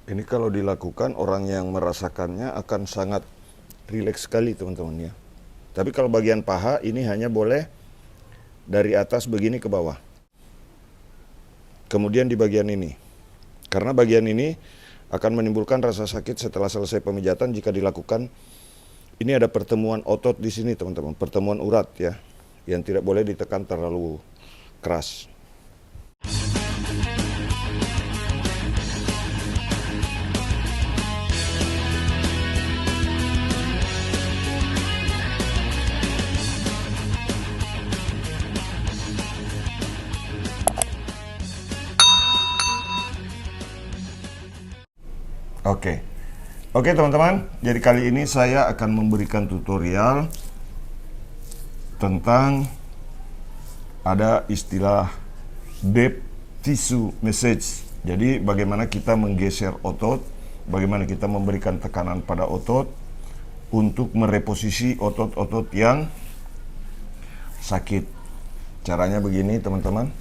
Ini kalau dilakukan orang yang merasakannya akan sangat rileks sekali teman-teman ya. Tapi kalau bagian paha ini hanya boleh dari atas begini ke bawah. Kemudian di bagian ini. Karena bagian ini akan menimbulkan rasa sakit setelah selesai pemijatan jika dilakukan. Ini ada pertemuan otot di sini teman-teman, pertemuan urat ya, yang tidak boleh ditekan terlalu keras. Oke teman-teman, jadi kali ini saya akan memberikan tutorial tentang ada istilah deep tissue massage. Jadi bagaimana kita menggeser otot, bagaimana kita memberikan tekanan pada otot untuk mereposisi otot-otot yang sakit. Caranya begini teman-teman.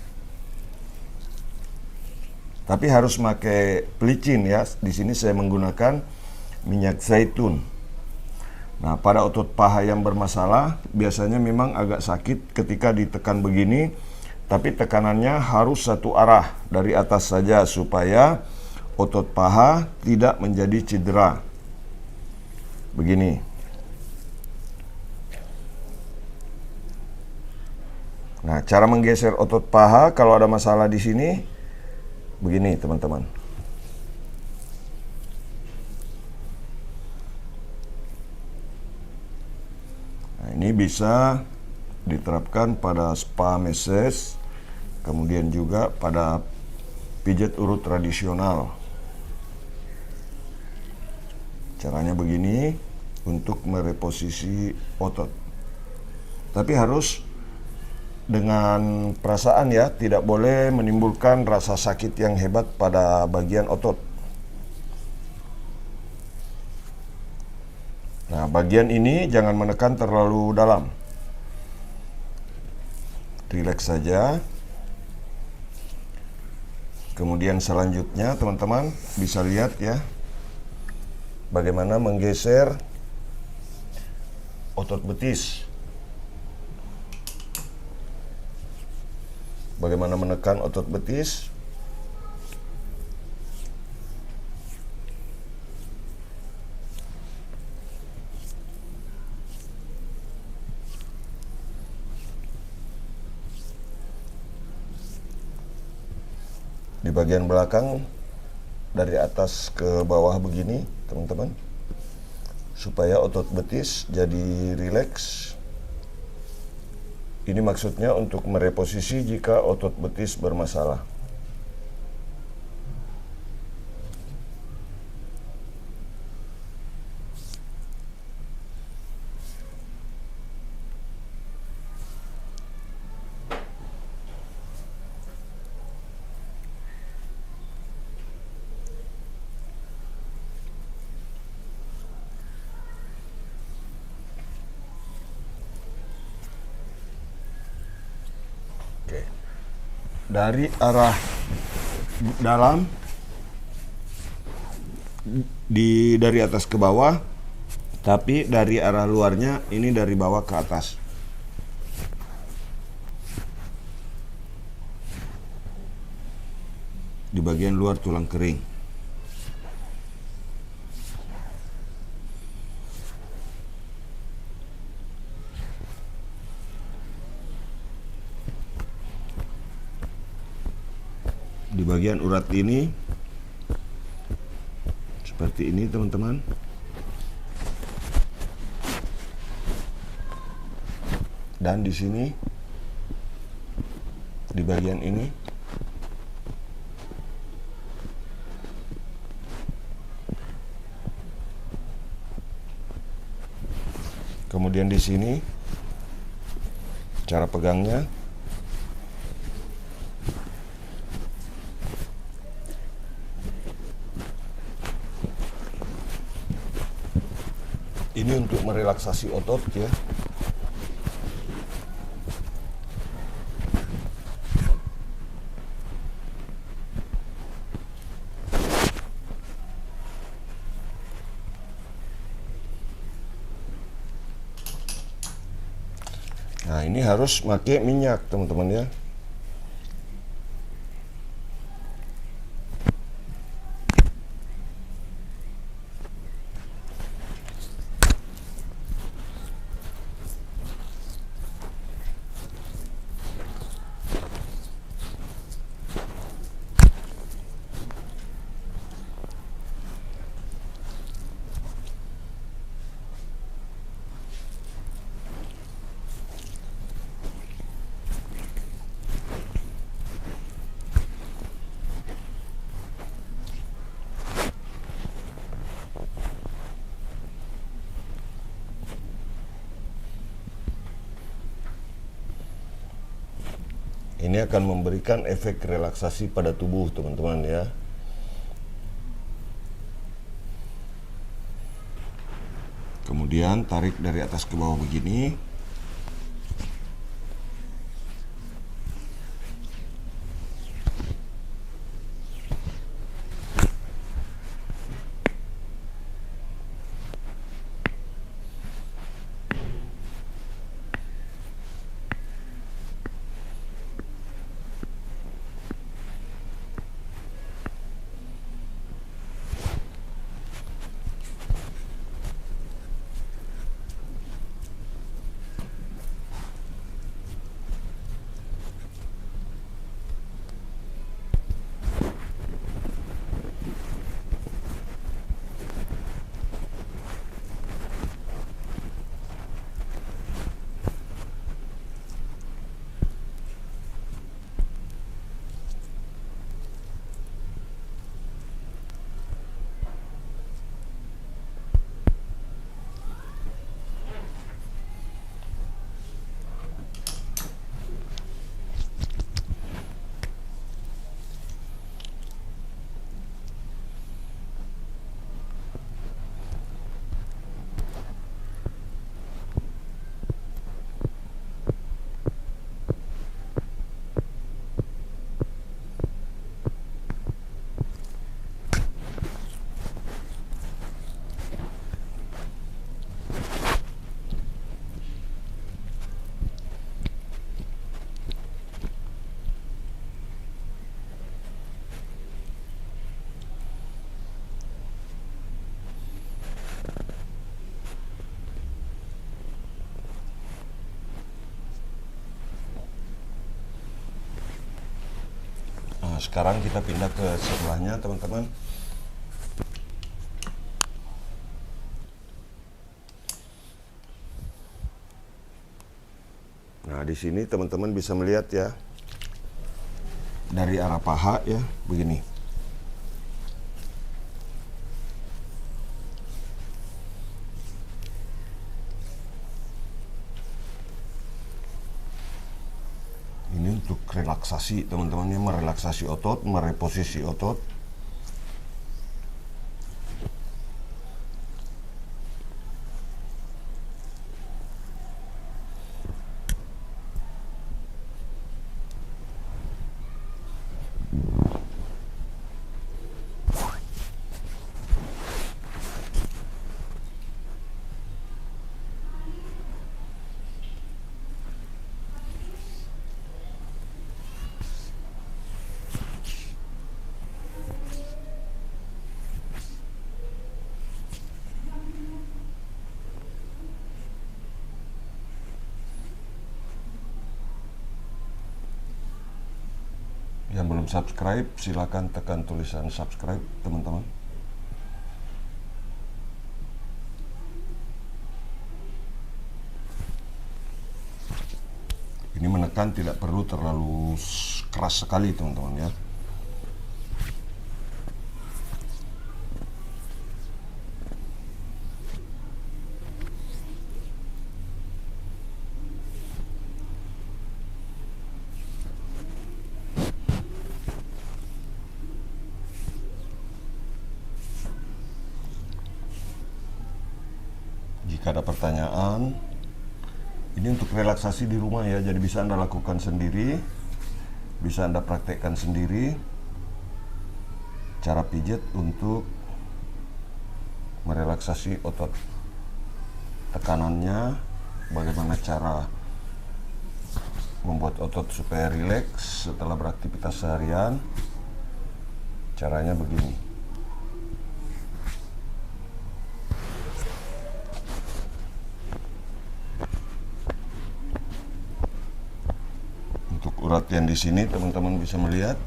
Tapi harus pakai pelicin ya. Di sini saya menggunakan minyak zaitun. Nah, pada otot paha yang bermasalah biasanya memang agak sakit ketika ditekan begini, tapi tekanannya harus satu arah dari atas saja supaya otot paha tidak menjadi cedera. Begini. Nah, cara menggeser otot paha kalau ada masalah di sini begini, teman-teman. Nah, ini bisa diterapkan pada spa massage, kemudian juga pada pijat urut tradisional. Caranya begini untuk mereposisi otot. Tapi harus dengan perasaan ya, tidak boleh menimbulkan rasa sakit yang hebat pada bagian otot. Nah, bagian ini jangan menekan terlalu dalam. Rileks saja. Kemudian selanjutnya teman-teman bisa lihat ya, bagaimana menggeser otot betis. Bagaimana menekan otot betis. Di bagian belakang dari atas ke bawah begini, teman-teman. Supaya otot betis jadi rileks. Ini maksudnya untuk mereposisi jika otot betis bermasalah. Dari arah dalam dari atas ke bawah, tapi dari arah luarnya ini dari bawah ke atas. Di bagian luar tulang kering. Di bagian urat ini seperti ini teman-teman. Dan di sini di bagian ini. Kemudian di sini cara pegangnya. Ini untuk merelaksasi otot ya. Nah, ini harus pakai minyak, teman-teman ya. Ini akan memberikan efek relaksasi pada tubuh, teman-teman ya. Kemudian tarik dari atas ke bawah begini. Nah, sekarang kita pindah ke sebelahnya, teman-teman. Nah, di sini teman-teman bisa melihat ya, dari arah paha ya, begini. Ini untuk relaksasi, teman-teman ya, merelaksasi otot, mereposisi otot. Yang belum subscribe, silakan tekan tulisan subscribe, teman-teman. Ini menekan tidak perlu terlalu keras sekali, teman-teman ya. Jika ada pertanyaan, ini untuk relaksasi di rumah ya, jadi bisa Anda lakukan sendiri, bisa Anda praktekkan sendiri cara pijat untuk merelaksasi otot tekanannya, bagaimana cara membuat otot supaya rileks setelah beraktivitas seharian. Caranya begini. Untuk urat yang di sini teman-teman bisa melihat.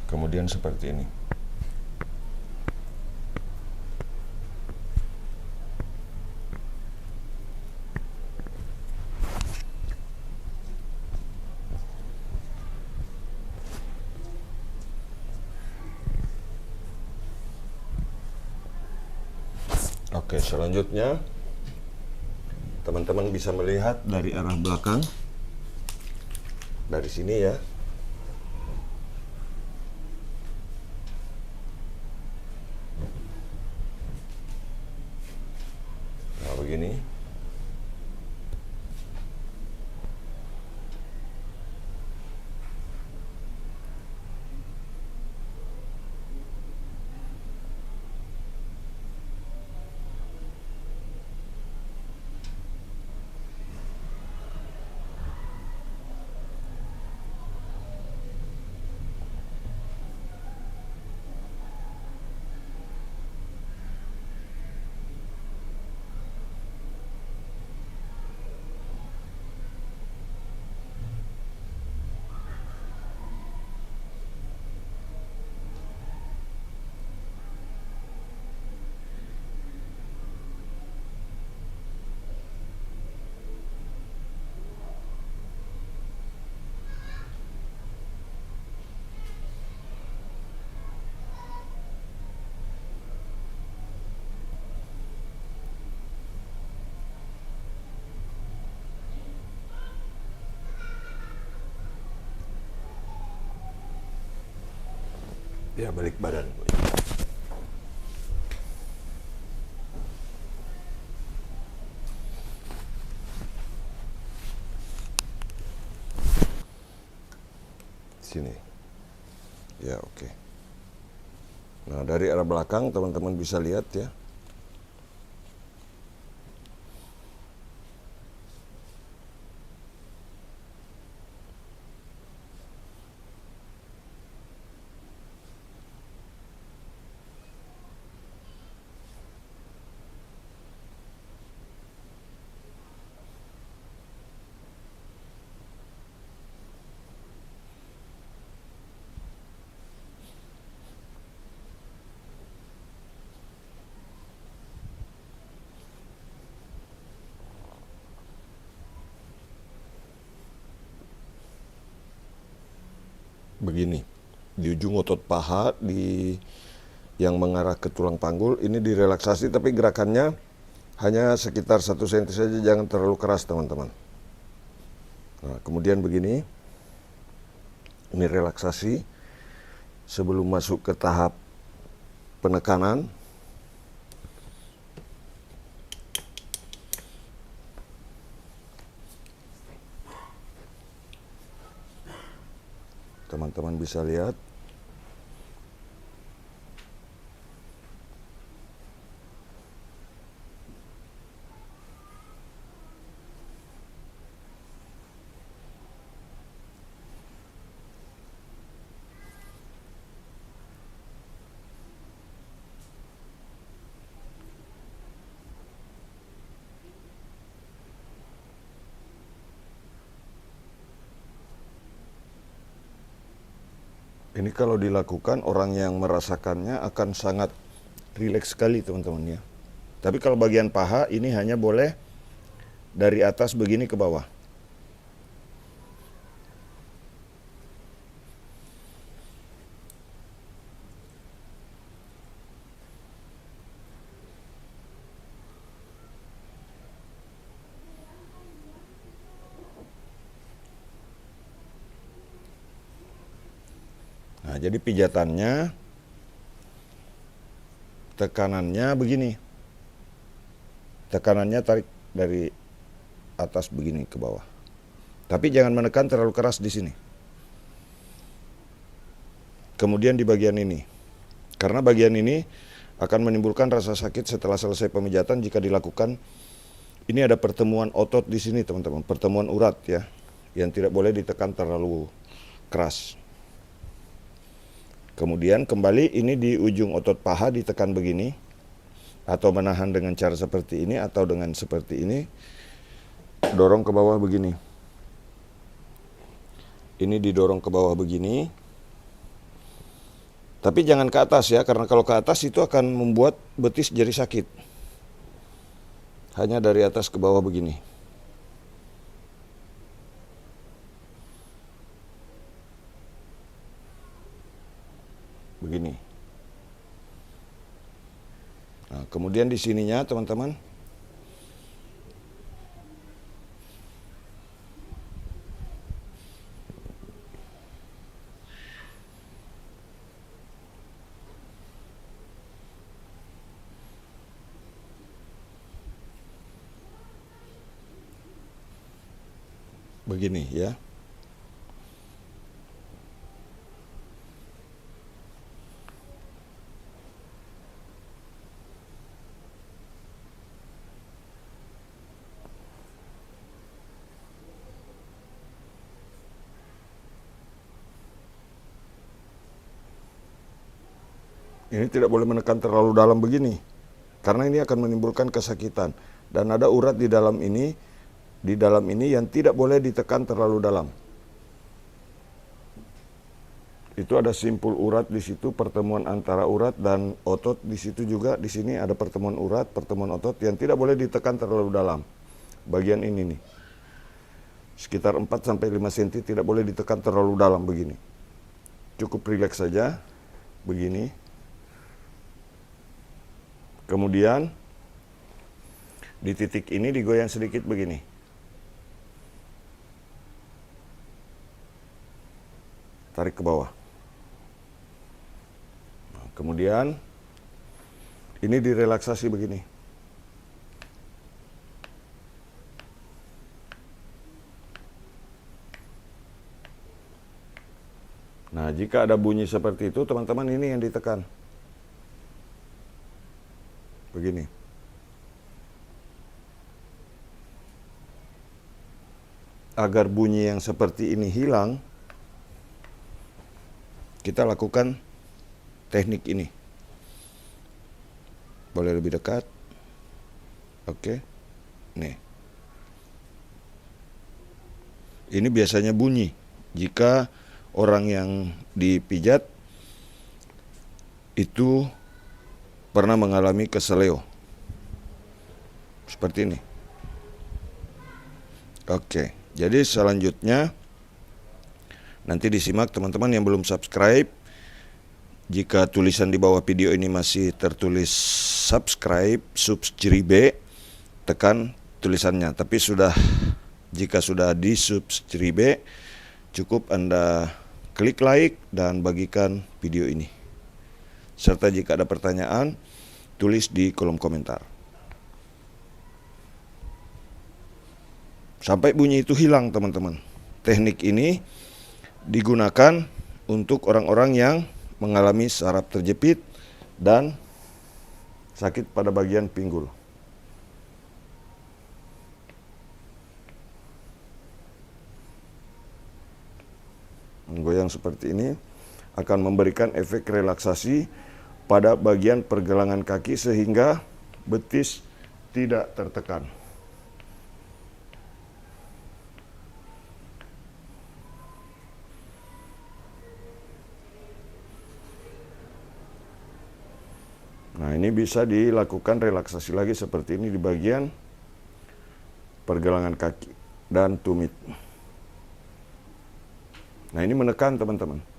Kemudian seperti ini. Oke, selanjutnya teman-teman bisa melihat dari arah belakang. Dari sini ya. Nah, begini. Ya, balik badan. Sini. Ya, oke. Nah, dari arah belakang teman-teman bisa lihat ya. Begini, di ujung otot paha yang mengarah ke tulang panggul ini direlaksasi, tapi gerakannya hanya sekitar 1 cm saja, jangan terlalu keras teman-teman. Nah, kemudian begini, ini relaksasi sebelum masuk ke tahap penekanan. Teman-teman bisa lihat. Ini kalau dilakukan orang yang merasakannya akan sangat rileks sekali teman-teman ya. Tapi kalau bagian paha ini hanya boleh dari atas begini ke bawah. Nah, jadi pijatannya, tekanannya begini. Tekanannya tarik dari atas begini ke bawah. Tapi jangan menekan terlalu keras di sini. kemudian di bagian ini. Karena bagian ini akan menimbulkan rasa sakit setelah selesai pemijatan jika dilakukan. Ini ada pertemuan otot di sini teman-teman, pertemuan urat ya, yang tidak boleh ditekan terlalu keras. Kemudian kembali ini di ujung otot paha ditekan begini, atau menahan dengan cara seperti ini, atau dengan seperti ini, dorong ke bawah begini. Ini didorong ke bawah begini, tapi jangan ke atas ya, karena kalau ke atas itu akan membuat betis jadi sakit. Hanya dari atas ke bawah begini. Begini. Nah, kemudian di sininya teman-teman, begini ya. Ini tidak boleh menekan terlalu dalam begini, karena ini akan menimbulkan kesakitan. Dan ada urat di dalam ini yang tidak boleh ditekan terlalu dalam. Itu ada simpul urat di situ, pertemuan antara urat dan otot di situ juga. Di sini ada pertemuan urat, pertemuan otot yang tidak boleh ditekan terlalu dalam. Bagian ini nih, sekitar 4-5 cm, tidak boleh ditekan terlalu dalam begini. Cukup rileks saja, begini. Kemudian di titik ini digoyang sedikit begini. Tarik ke bawah. Nah, kemudian ini direlaksasi begini. Nah, jika ada bunyi seperti itu, teman-teman, ini yang ditekan. Begini. Agar bunyi yang seperti ini hilang, kita lakukan teknik ini. Boleh lebih dekat. Oke. Nih. Ini biasanya bunyi jika orang yang dipijat itu pernah mengalami keseleo. Seperti ini. Oke. Jadi selanjutnya nanti disimak teman-teman yang belum subscribe. Jika tulisan di bawah video ini masih tertulis subscribe, subscribe, tekan tulisannya. Tapi jika sudah di subscribe, cukup Anda klik like dan bagikan video ini. Serta jika ada pertanyaan, tulis di kolom komentar. Sampai bunyi itu hilang teman-teman. Teknik ini digunakan untuk orang-orang yang mengalami saraf terjepit dan sakit pada bagian pinggul. Menggoyang seperti ini akan memberikan efek relaksasi pada bagian pergelangan kaki sehingga betis tidak tertekan. Nah, ini bisa dilakukan relaksasi lagi seperti ini di bagian pergelangan kaki dan tumit. Nah, ini menekan teman-teman.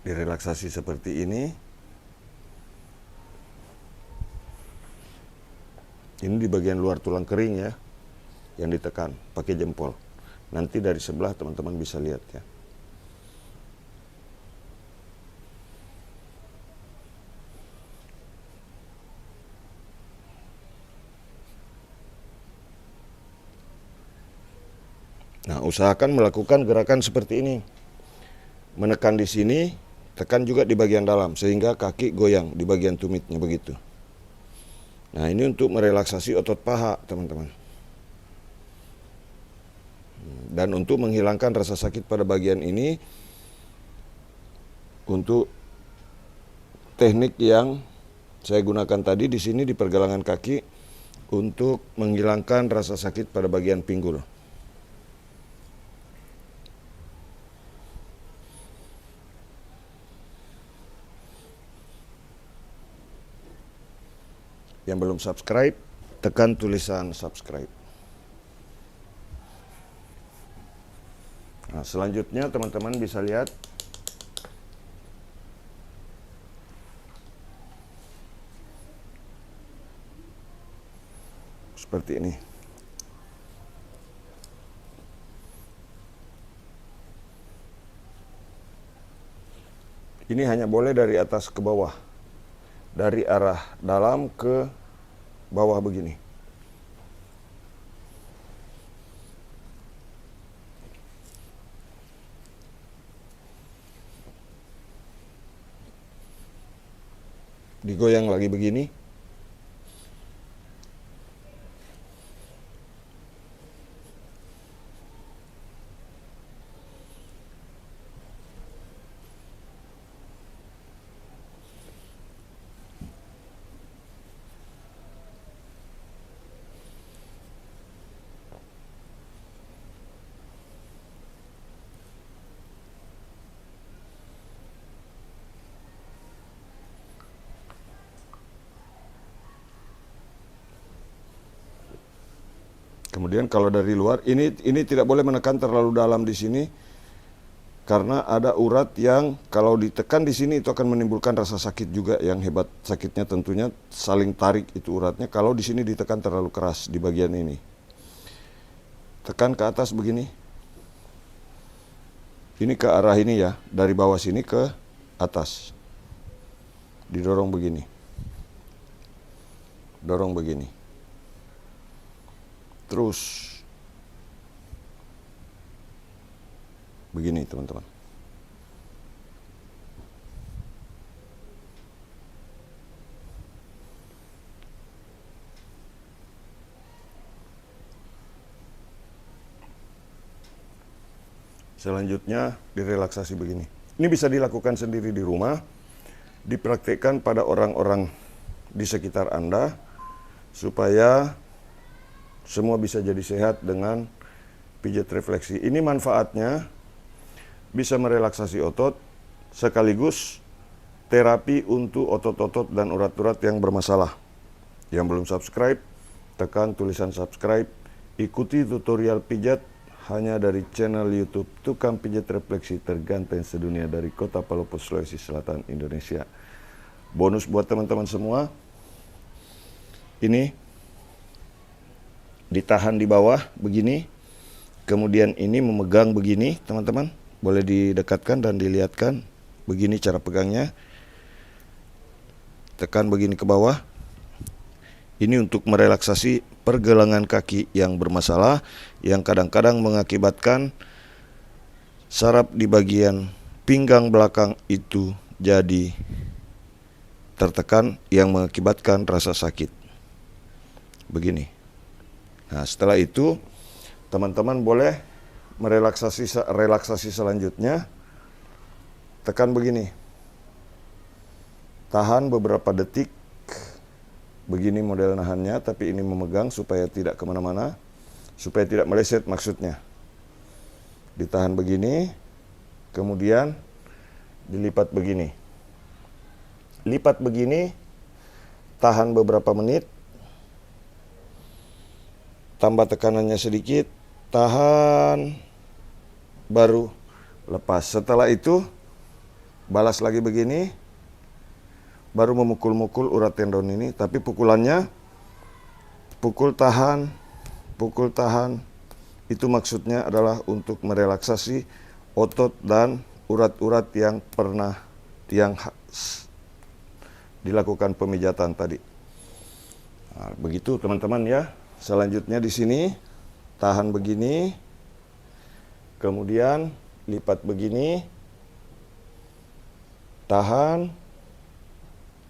Direlaksasi seperti ini. Ini di bagian luar tulang kering ya. yang ditekan pakai jempol. Nanti dari sebelah teman-teman bisa lihat ya. Nah, usahakan melakukan gerakan seperti ini. Menekan di sini, tekan juga di bagian dalam, sehingga kaki goyang di bagian tumitnya begitu. Nah, ini untuk merelaksasi otot paha, teman-teman. Dan untuk menghilangkan rasa sakit pada bagian ini, untuk teknik yang saya gunakan tadi di sini di pergelangan kaki, untuk menghilangkan rasa sakit pada bagian pinggul. Yang belum subscribe, tekan tulisan subscribe. Nah, selanjutnya teman-teman bisa lihat seperti ini. Ini hanya boleh dari atas ke bawah. Dari arah dalam ke bawah begini. Digoyang lagi begini. Kemudian kalau dari luar, ini tidak boleh menekan terlalu dalam di sini, karena ada urat yang kalau ditekan di sini itu akan menimbulkan rasa sakit juga yang hebat. Sakitnya tentunya saling tarik itu uratnya. Kalau di sini ditekan terlalu keras di bagian ini, tekan ke atas begini. Ini ke arah ini ya, dari bawah sini ke atas, didorong begini, dorong begini. Terus begini teman-teman. Selanjutnya direlaksasi begini. Ini bisa dilakukan sendiri di rumah, dipraktikkan pada orang-orang di sekitar Anda, supaya semua bisa jadi sehat dengan pijat refleksi. Ini manfaatnya bisa merelaksasi otot, sekaligus terapi untuk otot-otot dan urat-urat yang bermasalah. Yang belum subscribe, tekan tulisan subscribe. Ikuti tutorial pijat hanya dari channel YouTube Tukang Pijat Refleksi terganteng sedunia dari Kota Palopo, Sulawesi Selatan, Indonesia. Bonus buat teman-teman semua. Ini ditahan di bawah begini, kemudian ini memegang begini, teman-teman. Boleh didekatkan dan dilihatkan. Begini cara pegangnya. Tekan begini ke bawah. Ini untuk merelaksasi pergelangan kaki yang bermasalah, yang kadang-kadang mengakibatkan saraf di bagian pinggang belakang itu jadi tertekan, yang mengakibatkan rasa sakit. Begini. Nah, setelah itu teman-teman boleh relaksasi selanjutnya. Tekan begini. Tahan beberapa detik. Begini model nahannya, tapi ini memegang supaya tidak kemana-mana, supaya tidak meleset maksudnya. Ditahan begini, kemudian dilipat begini. Lipat begini, tahan beberapa menit, tambah tekanannya sedikit, tahan, baru lepas. Setelah itu balas lagi begini, baru memukul-mukul urat tendon ini, tapi pukulannya pukul tahan, pukul tahan, itu maksudnya adalah untuk merelaksasi otot dan urat-urat yang dilakukan pemijatan tadi. Nah, begitu teman-teman ya. Selanjutnya di sini tahan begini, kemudian lipat begini, tahan,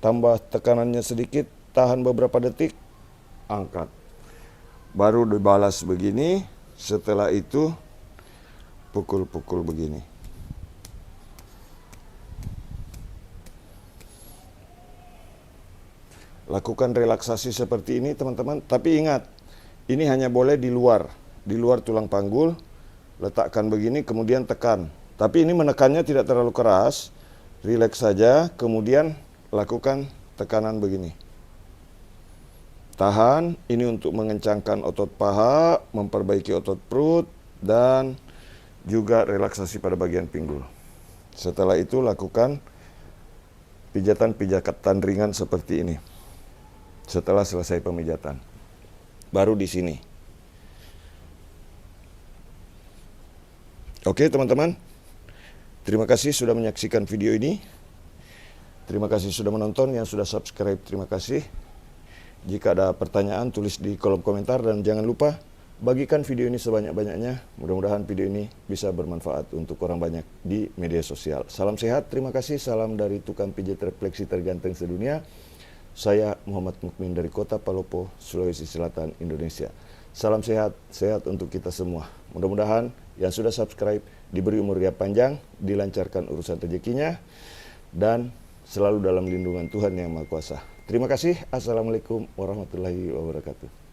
tambah tekanannya sedikit, tahan beberapa detik, angkat. Baru dibalas begini, setelah itu pukul-pukul begini. Lakukan relaksasi seperti ini teman-teman, tapi ingat, ini hanya boleh di luar tulang panggul. Letakkan begini, kemudian tekan. Tapi ini menekannya tidak terlalu keras, rileks saja, kemudian lakukan tekanan begini. Tahan, ini untuk mengencangkan otot paha, memperbaiki otot perut, dan juga relaksasi pada bagian pinggul. Setelah itu lakukan pijatan-pijatan ringan seperti ini. Setelah selesai pemijatan, baru di sini. Oke teman-teman, terima kasih sudah menyaksikan video ini. Terima kasih sudah menonton, yang sudah subscribe terima kasih. Jika ada pertanyaan tulis di kolom komentar, dan jangan lupa bagikan video ini sebanyak-banyaknya. Mudah-mudahan video ini bisa bermanfaat untuk orang banyak di media sosial. Salam sehat, terima kasih. Salam dari tukang pijat refleksi terganteng sedunia. Saya Muhammad Mukmin dari Kota Palopo, Sulawesi Selatan, Indonesia. Salam sehat, sehat untuk kita semua. Mudah-mudahan yang sudah subscribe diberi umur yang panjang, dilancarkan urusan rezekinya, dan selalu dalam lindungan Tuhan Yang Maha Kuasa. Terima kasih. Assalamualaikum warahmatullahi wabarakatuh.